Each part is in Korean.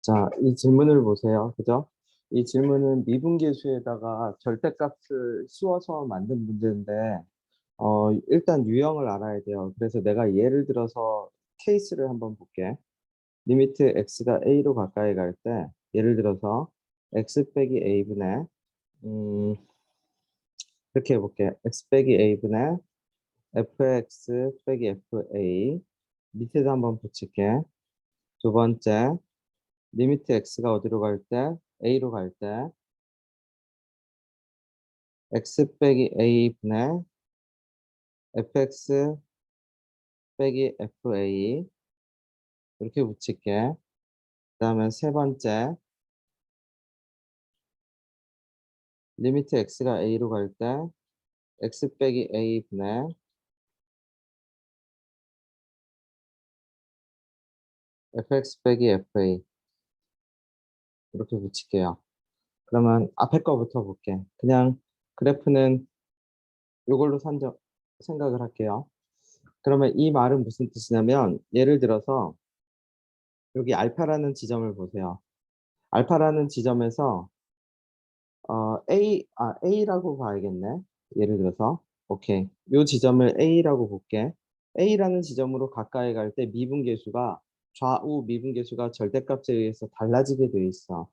자, 이 질문을 보세요. 그죠? 이 질문은 미분계수에다가 절대값을 씌워서 만든 문제인데, 일단 유형을 알아야 돼요. 그래서 내가 예를 들어서 케이스를 한번 볼게. 리미트 x가 a로 가까이 갈 때, 예를 들어서 x 빼기 a분의, 이렇게 해볼게. x 빼기 a분의 fx 빼기 fa. 밑에다 한번 붙일게. 두 번째, 리미트 x가 어디로 갈 때? a로 갈 때, x 빼기 a분의 fx 빼기 fa 이렇게 붙일게. 그 다음에 세 번째 리미트 x가 a로 갈 때 x 빼기 a분의 fx 빼기 fa 이렇게 붙일게요. 그러면 앞에 거부터 볼게. 그냥 그래프는 이걸로 생각을 할게요. 그러면 이 말은 무슨 뜻이냐면 예를 들어서 여기 알파라는 지점을 보세요. 알파라는 지점에서 A라고 봐야겠네. 예를 들어서, 오케이. 요 지점을 A라고 볼게. A라는 지점으로 가까이 갈 때 미분계수가, 좌우 미분계수가 절대값에 의해서 달라지게 돼 있어.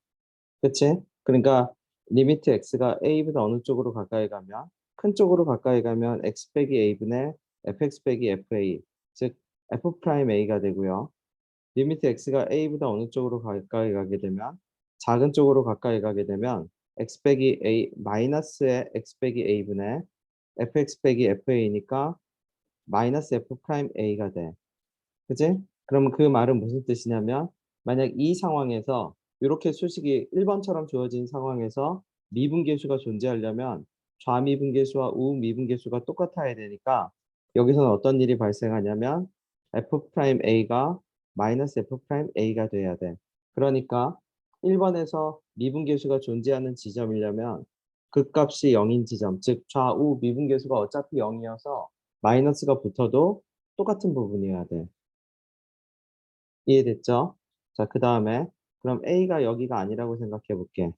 그치? 그러니까, 리미트 X가 A보다 어느 쪽으로 가까이 가면, 큰 쪽으로 가까이 가면 X 빼기 A분의 FX 빼기 FA, 즉, F 프라임 A가 되고요. 리미트 x가 a보다 어느 쪽으로 가까이 가게 되면 작은 쪽으로 가까이 가게 되면 x 빼기 a 마이너스의 x 빼기 a분의 fx 빼기 fa니까 마이너스 f 프라임 a가 돼. 그지? 그러면 그 말은 무슨 뜻이냐면 만약 이 상황에서 이렇게 수식이 1번처럼 주어진 상황에서 미분계수가 존재하려면 좌미분계수와 우미분계수가 똑같아야 되니까 여기서는 어떤 일이 발생하냐면 f 프라임 a가 마이너스 f 프라임 a가 돼야 돼. 그러니까 1번에서 미분계수가 존재하는 지점이려면 극값이 0인 지점, 즉 좌우 미분계수가 어차피 0이어서 마이너스가 붙어도 똑같은 부분이어야 돼. 이해됐죠? 자, 그 다음에 그럼 A가 여기가 아니라고 생각해 볼게.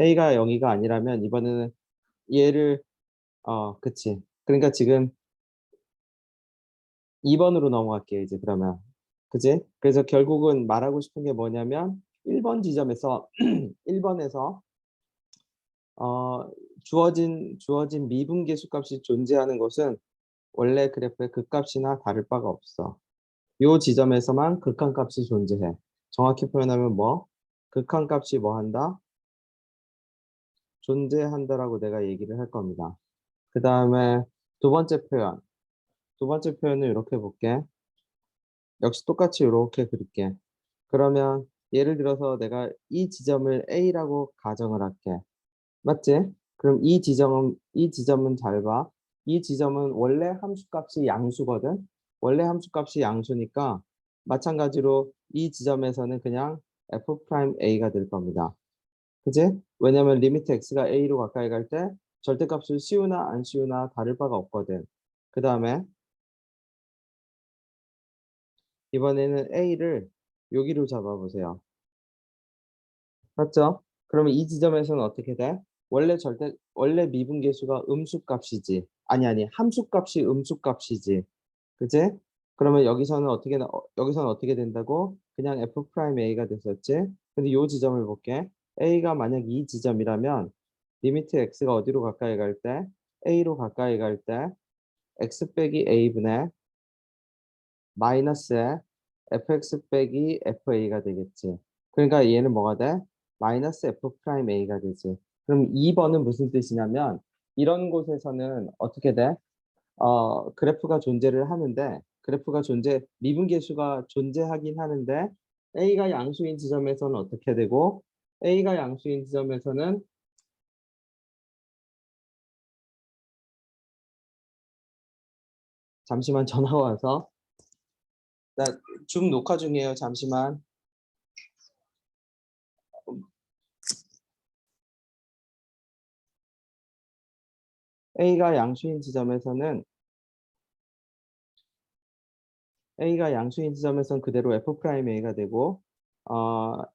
A가 여기가 아니라면 이번에는 얘를 그치. 그러니까 지금 2번으로 넘어갈게요, 이제 그러면. 그치? 그래서 결국은 말하고 싶은 게 뭐냐면 1번 지점에서 1번에서 어, 주어진 미분계수 값이 존재하는 것은 원래 그래프의 극값이나 다를 바가 없어. 요 지점에서만 극한값이 존재해. 정확히 표현하면 뭐? 극한값이 뭐 한다? 존재한다라고 내가 얘기를 할 겁니다. 그 다음에 두 번째 표현. 두 번째 표현을 이렇게 볼게. 역시 똑같이 이렇게 그릴게. 그러면 예를 들어서 내가 이 지점을 A라고 가정을 할게. 맞지? 그럼 이 지점은 잘 봐. 이 지점은 원래 함수값이 양수거든. 원래 함수값이 양수니까 마찬가지로 이 지점에서는 그냥 f 프라임 a가 될 겁니다. 그지? 왜냐면 리미트 x가 a로 가까이 갈 때 절대값을 씌우나 안 씌우나 다를 바가 없거든. 그 다음에 이번에는 a를 여기로 잡아보세요. 맞죠? 그러면 이 지점에서는 어떻게 돼? 원래 미분계수가 음수값이지. 아니, 함수값이 음수값이지. 그지? 그러면 여기서는 어떻게 된다고? 그냥 f 프라임 a가 됐었지? 근데 이 지점을 볼게. a가 만약 이 지점이라면 리미트 x가 어디로 가까이 갈 때? a로 가까이 갈 때 x 빼기 a분의 마이너스에 fx 빼기 fa가 되겠지. 그러니까 얘는 뭐가 돼? 마이너스 f 프라임 a가 되지. 그럼 2번은 무슨 뜻이냐면 이런 곳에서는 어떻게 돼? 미분계수가 존재하긴 하는데 a가 양수인 지점에서는 어떻게 되고 a가 양수인 지점에서는 잠시만 전화 와서 나 줌 녹화 중이에요. 잠시만. A가 양수인 지점에서는 A가 양수인 지점에선 그대로 F'A가 되고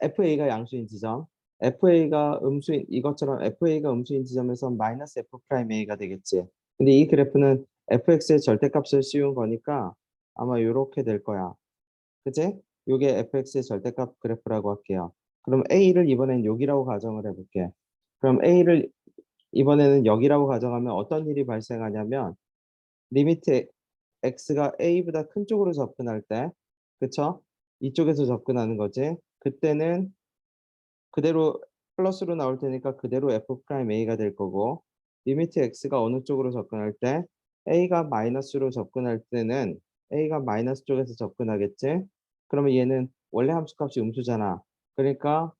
FA가 양수인 지점, FA가 음수인 이것처럼 FA가 음수인 지점에선 마이너스 F'A가 되겠지. 근데 이 그래프는 fx의 절대값을 씌운 거니까 아마 요렇게 될 거야. 그치? 요게 fx의 절대값 그래프라고 할게요. 그럼 A를 이번엔 여기라고 가정을 해볼게. 그럼 A를 이번에는 여기라고 가정하면 어떤 일이 발생하냐면 리미트 x가 a보다 큰 쪽으로 접근할 때, 그쵸? 이쪽에서 접근하는 거지. 그때는 그대로 플러스로 나올 테니까 그대로 f'a가 될 거고, 리미트 x가 어느 쪽으로 접근할 때 a가 마이너스로 접근할 때는 a가 마이너스 쪽에서 접근하겠지. 그러면 얘는 원래 함수값이 음수잖아. 그러니까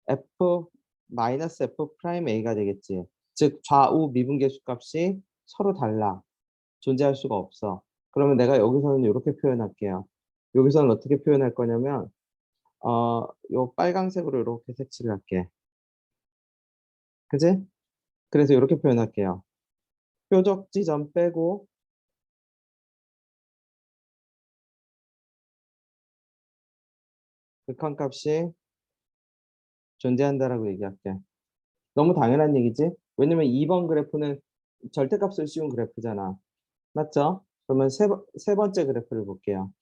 f 마이너스 f'a가 되겠지. 즉 좌우 미분계수 값이 서로 달라. 존재할 수가 없어. 그러면 내가 여기서는 이렇게 표현할게요. 여기서는 어떻게 표현할 거냐면 요 빨강색으로 이렇게 색칠을 할게. 그지? 그래서 이렇게 표현할게요. 표적 지점 빼고 극한값이 존재한다라고 얘기할게. 너무 당연한 얘기지? 왜냐면 2번 그래프는 절대값을 씌운 그래프잖아. 맞죠? 그러면 세 번째 그래프를 볼게요.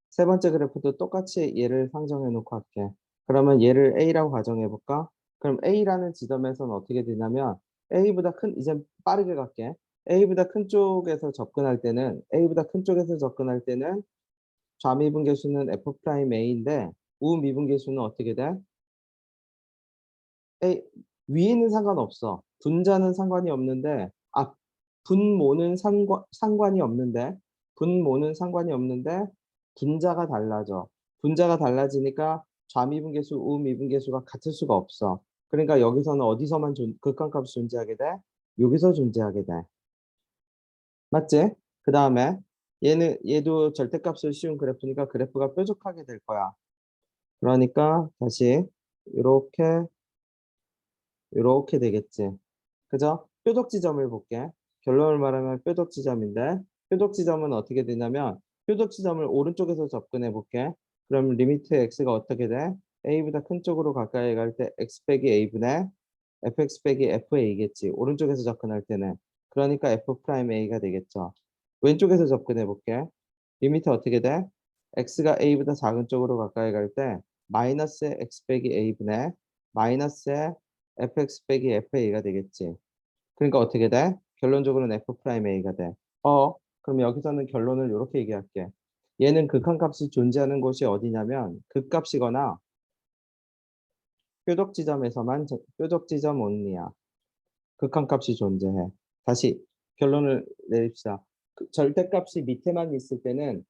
세 번째 그래프도 똑같이 얘를 상정해 놓고 할게. 그러면 얘를 A라고 가정해 볼까? 그럼 A라는 지점에서는 어떻게 되냐면 A보다 큰, 이제 빠르게 갈게. A보다 큰 쪽에서 접근할 때는 A보다 큰 쪽에서 접근할 때는 좌미분계수는 F'A인데 우미분계수는 어떻게 돼? A, 위에는 상관없어. 분자는 상관이 없는데 분모는 상관이 없는데 분모는 상관이 없는데 분자가 달라져. 분자가 달라지니까 좌미분계수, 우미분계수가 같을 수가 없어. 그러니까 여기서는 어디서만 극한값이 존재하게 돼? 여기서 존재하게 돼. 맞지? 그 다음에 얘도 절대값을 씌운 그래프니까 그래프가 뾰족하게 될 거야. 그러니까 다시 이렇게 이렇게 되겠지. 그죠? 뾰족 지점을 볼게. 결론을 말하면 뾰족 지점인데 뾰족 지점은 어떻게 되냐면 뾰족 지점을 오른쪽에서 접근해 볼게. 그럼 리미트 x가 어떻게 돼? a보다 큰 쪽으로 가까이 갈 때 x 빼기 a분의 fx 빼기 fa겠지. 오른쪽에서 접근할 때는. 그러니까 f'a가 되겠죠. 왼쪽에서 접근해 볼게. 리미트 어떻게 돼? x가 a보다 작은 쪽으로 가까이 갈 때 마이너스 x 빼기 a분의 마이너스 fx 빼기 fa가 되겠지. 그러니까 어떻게 돼? 결론적으로는 f'a가 돼. 그럼 여기서는 결론을 이렇게 얘기할게. 얘는 극한값이 존재하는 곳이 어디냐면 극값이거나 뾰족 지점에서만 뾰족 지점 only야. 극한값이 존재해. 다시 결론을 내립시다. 절대값이 밑에만 있을 때는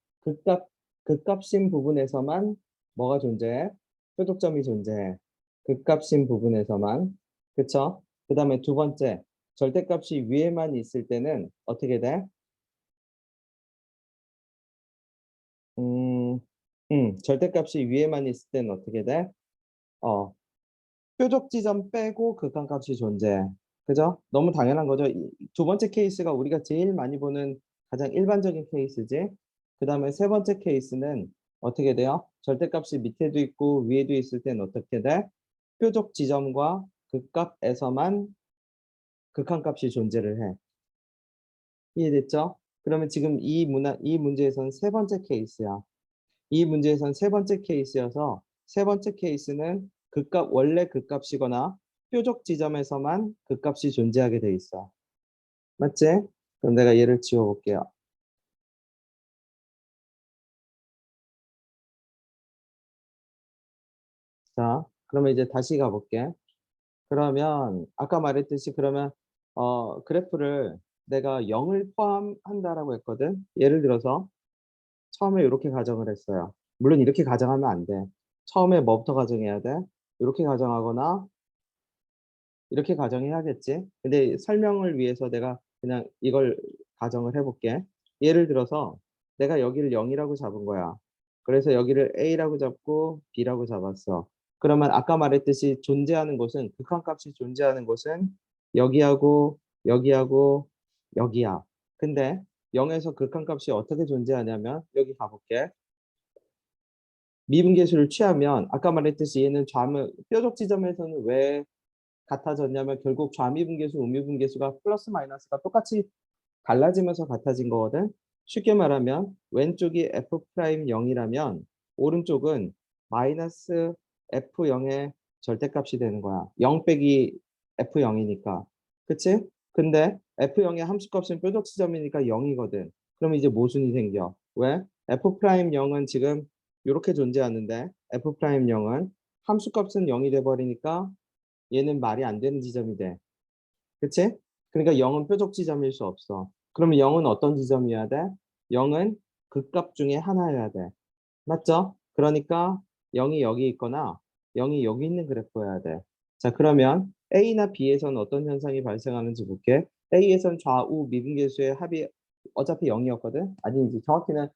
극값인 부분에서만 뭐가 존재해? 뾰족점이 존재해. 극값인 부분에서만. 그쵸? 그 다음에 두 번째, 절대값이 위에만 있을 때는 어떻게 돼? 음, 절대값이 위에만 있을 때는 어떻게 돼? 어, 뾰족 지점 빼고 극한값이 존재해. 그죠? 너무 당연한 거죠. 두 번째 케이스가 우리가 제일 많이 보는 가장 일반적인 케이스지. 그 다음에 세 번째 케이스는 어떻게 돼요? 절대값이 밑에도 있고 위에도 있을 때는 어떻게 돼? 뾰족 지점과 극값에서만 극한값이 존재를 해. 이해됐죠? 그러면 지금 이 문제에서는 세 번째 케이스야. 이 문제에선 세 번째 케이스여서 세 번째 케이스는 원래 극값이거나 표적 지점에서만 극값이 존재하게 돼 있어. 맞지? 그럼 내가 얘를 지워볼게요. 자, 그러면 이제 다시 가볼게. 그러면 아까 말했듯이 그러면 그래프를 내가 0을 포함한다라고 했거든. 예를 들어서 처음에 이렇게 가정을 했어요. 물론 이렇게 가정하면 안 돼. 처음에 뭐부터 가정해야 돼? 이렇게 가정하거나 이렇게 가정해야겠지. 근데 설명을 위해서 내가 그냥 이걸 가정을 해볼게. 예를 들어서 내가 여기를 0이라고 잡은 거야. 그래서 여기를 A라고 잡고 B라고 잡았어. 그러면 아까 말했듯이 존재하는 곳은 극한값이 존재하는 곳은 여기하고 여기하고 여기야. 근데 0에서 극한값이 어떻게 존재하냐면 여기 가볼게. 미분계수를 취하면 아까 말했듯이 얘는 뾰족 지점에서는 왜 같아졌냐면 결국 좌미분계수, 우미분계수가 플러스 마이너스가 똑같이 달라지면서 같아진 거거든. 쉽게 말하면 왼쪽이 F'0이라면 오른쪽은 마이너스 F0의 절대값이 되는 거야. 0 빼기 F0이니까. 그치? 근데 F0의 함수값은 뾰족 지점이니까 0이거든. 그럼 이제 모순이 생겨. 왜? F'0은 지금 이렇게 존재하는데 F'0은 함수값은 0이 돼버리니까 얘는 말이 안 되는 지점이 돼. 그치? 그러니까 0은 뾰족 지점일 수 없어. 그러면 0은 어떤 지점이어야 돼? 0은 극값 중에 하나여야 돼. 맞죠? 그러니까 0이 여기 있거나 0이 여기 있는 그래프여야 돼. 자, 그러면 A나 B에서는 어떤 현상이 발생하는지 볼게. A에선 좌우 미분계수의 합이 어차피 0이었거든? 아니지, 정확히는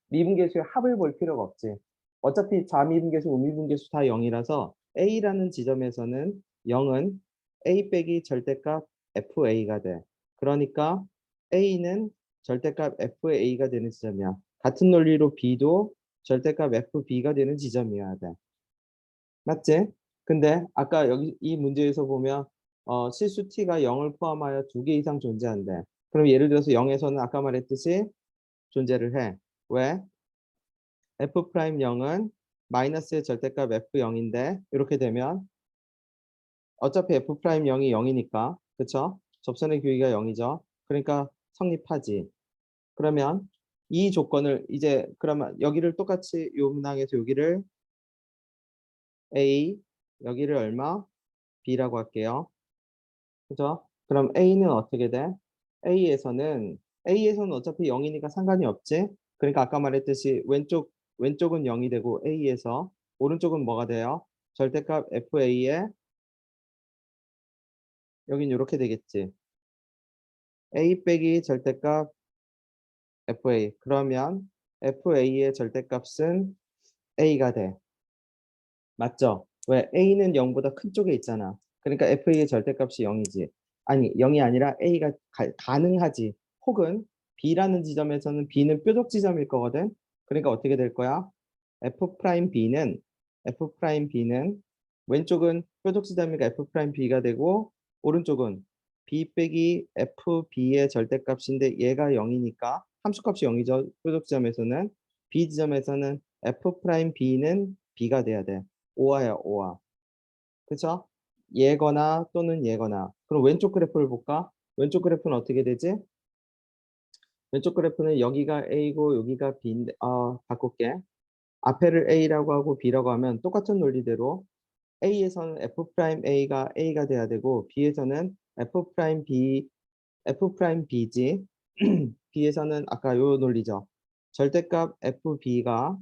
미분계수의 합을 볼 필요가 없지. 어차피 좌미분계수, 우미분계수 다 0이라서 A라는 지점에서는 0은 A 빼기 절대값 FA가 돼. 그러니까 A는 절대값 FA가 되는 지점이야. 같은 논리로 B도 절대값 FB가 되는 지점이어야 돼. 맞지? 근데 아까 여기 이 문제에서 보면 실수 t가 0을 포함하여 2개 이상 존재한대. 그럼 예를 들어서 0에서는 아까 말했듯이 존재를 해. 왜? F'0은 마이너스의 절대값 F0인데 이렇게 되면 어차피 F'0이 0이니까 그쵸? 접선의 교기가 0이죠. 그러니까 성립하지. 그러면 이 조건을 이제 그러면 여기를 똑같이 요 문항에서 여기를 A 여기를 얼마? B라고 할게요. 그죠? 그럼 A는 어떻게 돼? A에서는 어차피 0이니까 상관이 없지. 그러니까 아까 말했듯이 왼쪽은 0이 되고 A에서 오른쪽은 뭐가 돼요? 절대값 FA에 여긴 이렇게 되겠지. A 빼기 절대값 FA. 그러면 FA의 절대값은 A가 돼. 맞죠? 왜? A는 0보다 큰 쪽에 있잖아. 그러니까 FA의 절대값이 0이지. 아니, 0이 아니라 A가 가능하지. 혹은 B라는 지점에서는 B는 뾰족 지점일 거거든. 그러니까 어떻게 될 거야? F'B는 왼쪽은 뾰족 지점이니까 F'B가 되고 오른쪽은 B 빼기 FB의 절대값인데 얘가 0이니까 함수값이 0이죠. 뾰족 지점에서는 B 지점에서는 F'B는 B가 돼야 돼. 오화야, 오화. 그쵸? 얘거나 또는 얘거나. 그럼 왼쪽 그래프를 볼까? 왼쪽 그래프는 어떻게 되지? 왼쪽 그래프는 여기가 A고 여기가 B인데, 바꿀게. 앞에를 A라고 하고 B라고 하면 똑같은 논리대로 A에서는 F'A가 A가 돼야 되고 B에서는 F'B지. B에서는 아까 요 논리죠. 절대값 FB가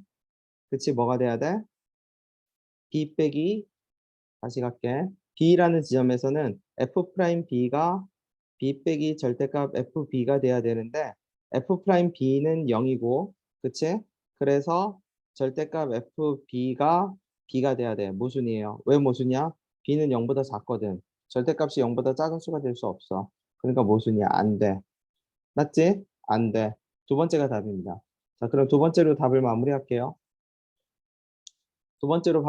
그치 뭐가 돼야 돼? B 빼기 다시 갈게. B라는 지점에서는 F'B가 B 빼기 절대값 FB가 돼야 되는데 F'B는 0이고 그치? 그래서 절대값 FB가 B가 돼야 돼. 모순이에요. 왜 모순이야? B는 0보다 작거든. 절대값이 0보다 작은 수가 될 수 없어. 그러니까 모순이야. 안 돼. 맞지? 안 돼. 두 번째가 답입니다. 자, 그럼 두 번째로 답을 마무리할게요. 두 번째로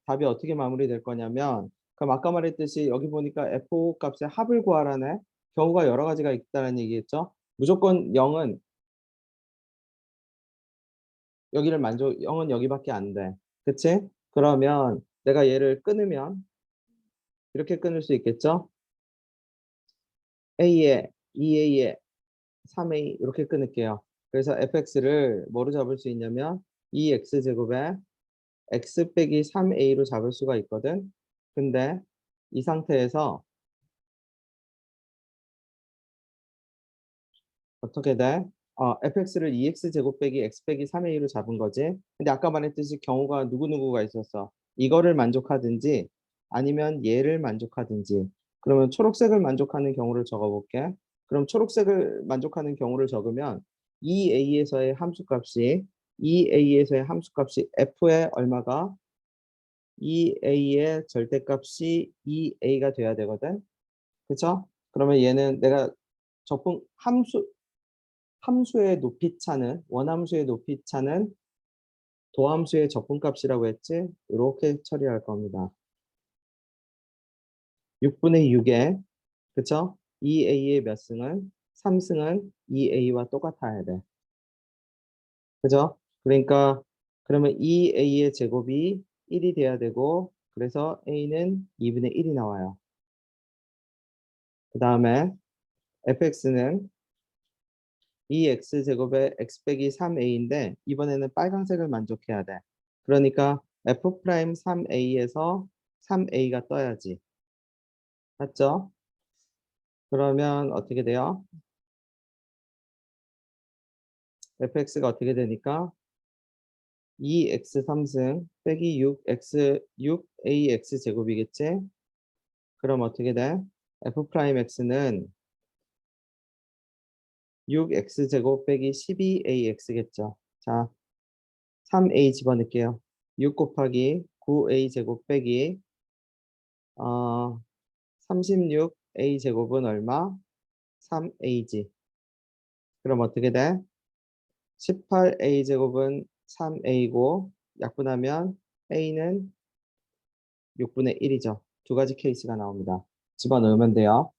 답이 어떻게 마무리될 거냐면 그럼 아까 말했듯이 여기 보니까 F5 값의 합을 구하라네. 경우가 여러 가지가 있다는 얘기겠죠. 무조건 0은 여기밖에 안 돼. 그치? 그러면 내가 얘를 끊으면 이렇게 끊을 수 있겠죠? A에 2A에 3A 이렇게 끊을게요. 그래서 fx를 뭐로 잡을 수 있냐면 2x제곱에 x 빼기 3a로 잡을 수가 있거든. 근데 이 상태에서 어떻게 돼? fx를 2x 제곱 빼기 x 빼기 3a로 잡은 거지. 근데 아까 말했듯이 경우가 누구누구가 있었어. 이거를 만족하든지 아니면 얘를 만족하든지. 그러면 초록색을 만족하는 경우를 적어볼게. 그럼 초록색을 만족하는 경우를 적으면 2a에서의 함수값이 f의 얼마가 2a의 절대값이 2a가 돼야 되거든. 그쵸? 그러면 얘는 내가 적분 함수 함수의 높이 차는 원함수의 높이 차는 도함수의 적분값이라고 했지? 이렇게 처리할 겁니다. 6분의 6에 그쵸? 2a의 몇 승은? 3승은 2a와 똑같아야 돼. 그죠? 그러니까 그러면 2a의 제곱이 1이 돼야 되고 그래서 a는 2분의 1이 나와요. 그 다음에 fx는 2x제곱에 x 빼기 3a인데 이번에는 빨간색을 만족해야 돼. 그러니까 f'3a에서 3a가 떠야지. 맞죠? 그러면 어떻게 돼요? fx가 어떻게 되니까 2x 3승 빼기 6ax 제곱이겠지? 그럼 어떻게 돼? f'x는 6x 제곱 빼기 12ax겠죠. 자, 3a 집어넣을게요. 6 곱하기 9a 제곱 빼기 36a 제곱은 얼마? 3a지. 그럼 어떻게 돼? 18a 제곱은 3a고 약분하면 a는 6분의 1이죠. 두 가지 케이스가 나옵니다. 집어넣으면 돼요.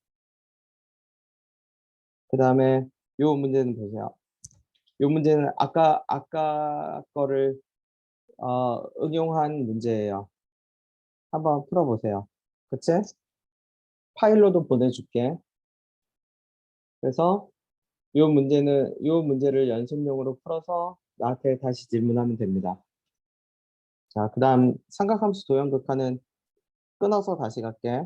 그 다음에 요 문제는 보세요. 요 문제는 아까 거를 응용한 문제예요. 한번 풀어보세요. 그치? 파일로도 보내줄게. 그래서 요 문제를 연습용으로 풀어서 나한테 다시 질문하면 됩니다. 자, 그 다음 삼각함수 도형극화는 끊어서 다시 갈게.